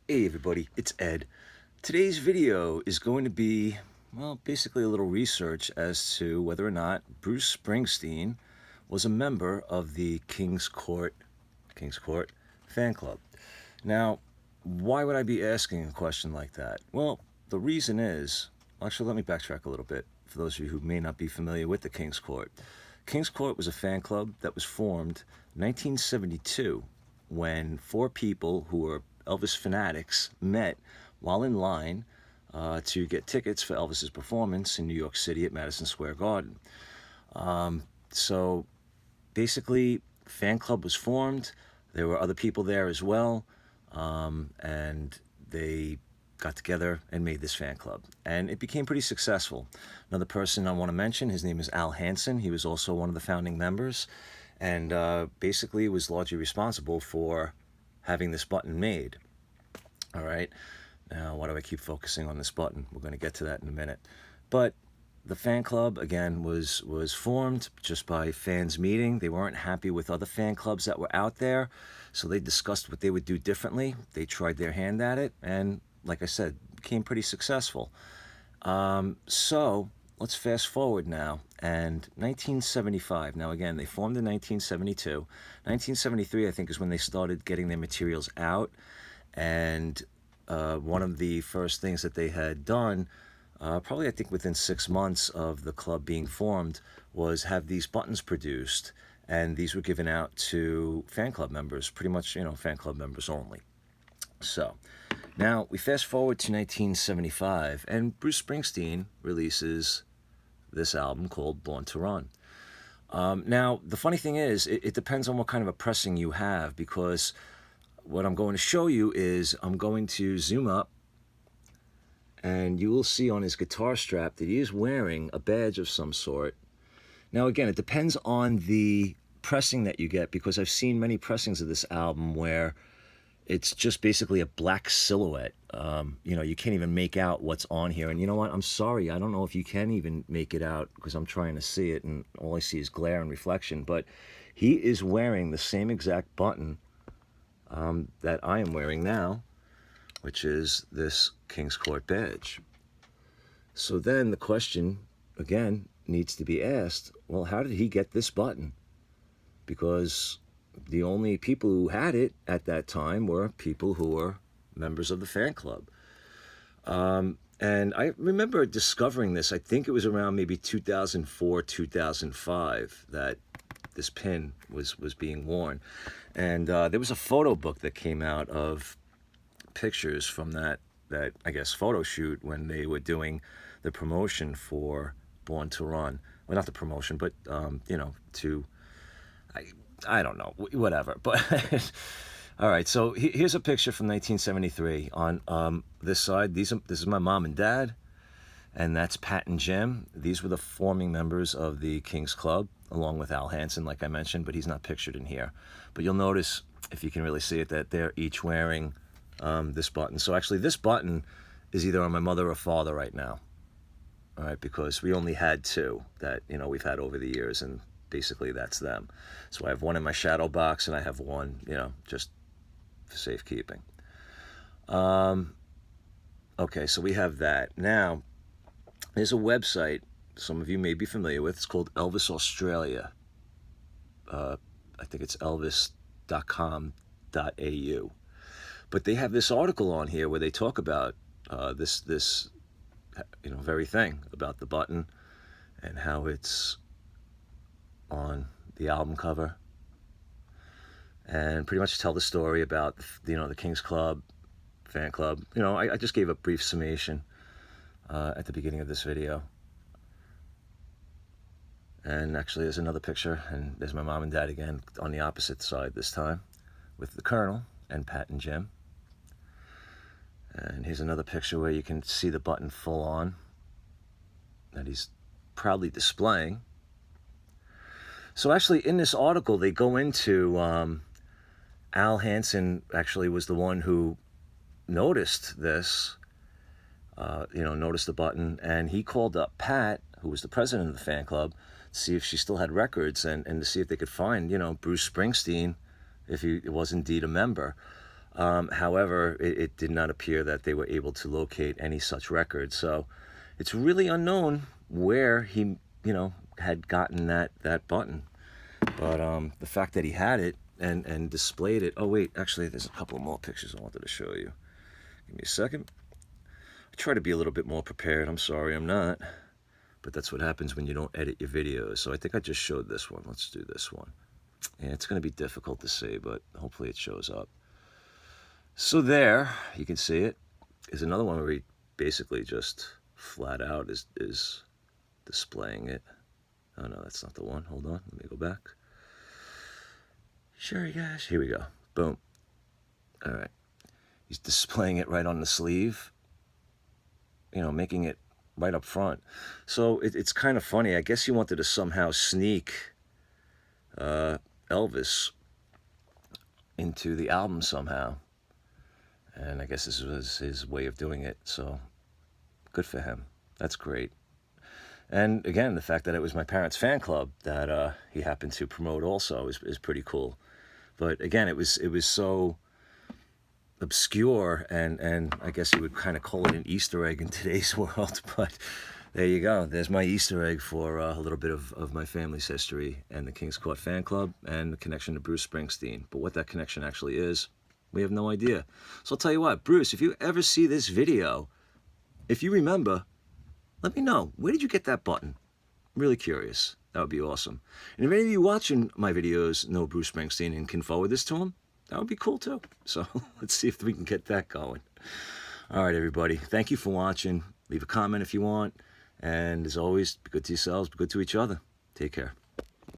Hey everybody, it's Ed. Today's video is going to be, well, basically a little research as to whether or not Bruce Springsteen was a member of the King's Court fan club. Now, why would I be asking a question like that? Well, the reason is, actually let me backtrack a little bit for those of you who may not be familiar with the King's Court. King's Court was a fan club that was formed in 1972 when four people who were Elvis fanatics met while in line to get tickets for Elvis's performance in New York City at Madison Square Garden. So basically, fan club was formed. There were other people there as well, and they got together and made this fan club, and it became pretty successful. Another person I want to mention, his name is Al Hansen. He was also one of the founding members, and basically was largely responsible for having this button made. All right. Now, why do I keep focusing on this button? We're going to get to that in a minute. But the fan club, again, was formed just by fans meeting. They weren't happy with other fan clubs that were out there, so they discussed what they would do differently. They tried their hand at it, and like I said, became pretty successful. So let's fast forward now, and 1975. Now, again, they formed in 1972. 1973, I think, is when they started getting their materials out, and one of the first things that they had done, probably I think within 6 months of the club being formed, was have these buttons produced, and these were given out to fan club members, pretty much, fan club members only. So now we fast forward to 1975, and Bruce Springsteen releases this album called Born to Run. Now, the funny thing is, it depends on what kind of a pressing you have, because what I'm going to show you is I'm going to zoom up, and you will see on his guitar strap that he is wearing a badge of some sort. Now, again, it depends on the pressing that you get, because I've seen many pressings of this album where it's just basically a black silhouette. You can't even make out what's on here. And you know what? I'm sorry. I don't know if you can even make it out, because I'm trying to see it, and all I see is glare and reflection. But he is wearing the same exact button that I am wearing now, which is this King's Court badge. So then the question, again, needs to be asked, well, how did he get this button? Because the only people who had it at that time were people who were members of the fan club. And I remember discovering this, I think it was around maybe 2004, 2005, that this pin was being worn. And there was a photo book that came out of pictures from that I guess photo shoot when they were doing the promotion for Born to Run. Well, not the promotion, but I don't know, whatever. But all right, so here's a picture from 1973. On this side, this is my mom and dad, and that's Pat and Jim. These were the forming members of the King's Club, along with Al Hansen, like I mentioned, but he's not pictured in here. But you'll notice, if you can really see it, that they're each wearing this button. So actually, this button is either on my mother or father right now. All right, because we only had two that we've had over the years, and basically that's them. So I have one in my shadow box, and I have one, just for safekeeping. Okay, so we have that. Now, there's a website some of you may be familiar with. It's called Elvis Australia. I think it's elvis.com.au. But they have this article on here where they talk about this very thing about the button and how it's on the album cover, and pretty much tell the story about the King's Club fan club. I just gave a brief summation at the beginning of this video. And actually, there's another picture, and there's my mom and dad again on the opposite side this time, with the Colonel and Pat and Jim. And here's another picture where you can see the button full on that he's proudly displaying. So actually, in this article, they go into Al Hansen actually was the one who noticed this, noticed the button, and he called up Pat, who was the president of the fan club, to see if she still had records, and to see if they could find, Bruce Springsteen, if he was indeed a member. However, it did not appear that they were able to locate any such record. So it's really unknown where he, had gotten that button. But the fact that he had it and displayed it. Oh, wait, actually, there's a couple more pictures I wanted to show you. Give me a second. I try to be a little bit more prepared. I'm sorry, I'm not. But that's what happens when you don't edit your videos. So I think I just showed this one. Let's do this one. Yeah, it's going to be difficult to see, but hopefully it shows up. So there, you can see it. Is another one where he basically just flat out is displaying it. Oh, no, that's not the one. Hold on. Let me go back. Sure, guys. Here we go. Boom. All right. He's displaying it right on the sleeve, making it right up front. So it's kind of funny. I guess he wanted to somehow sneak Elvis into the album somehow. And I guess this was his way of doing it. So good for him. That's great. And again, the fact that it was my parents' fan club that he happened to promote also is pretty cool. But again, it was so obscure, and I guess you would kind of call it an Easter egg in today's world. But there you go. There's my Easter egg for a little bit of my family's history and the King's Court fan club and the connection to Bruce Springsteen. But what that connection actually is, we have no idea. So I'll tell you what, Bruce, if you ever see this video, if you remember, let me know. Where did you get that button? I'm really curious. That would be awesome. And if any of you watching my videos know Bruce Springsteen and can forward this to him, that would be cool too. So let's see if we can get that going. All right, everybody. Thank you for watching. Leave a comment if you want. And as always, be good to yourselves, be good to each other. Take care.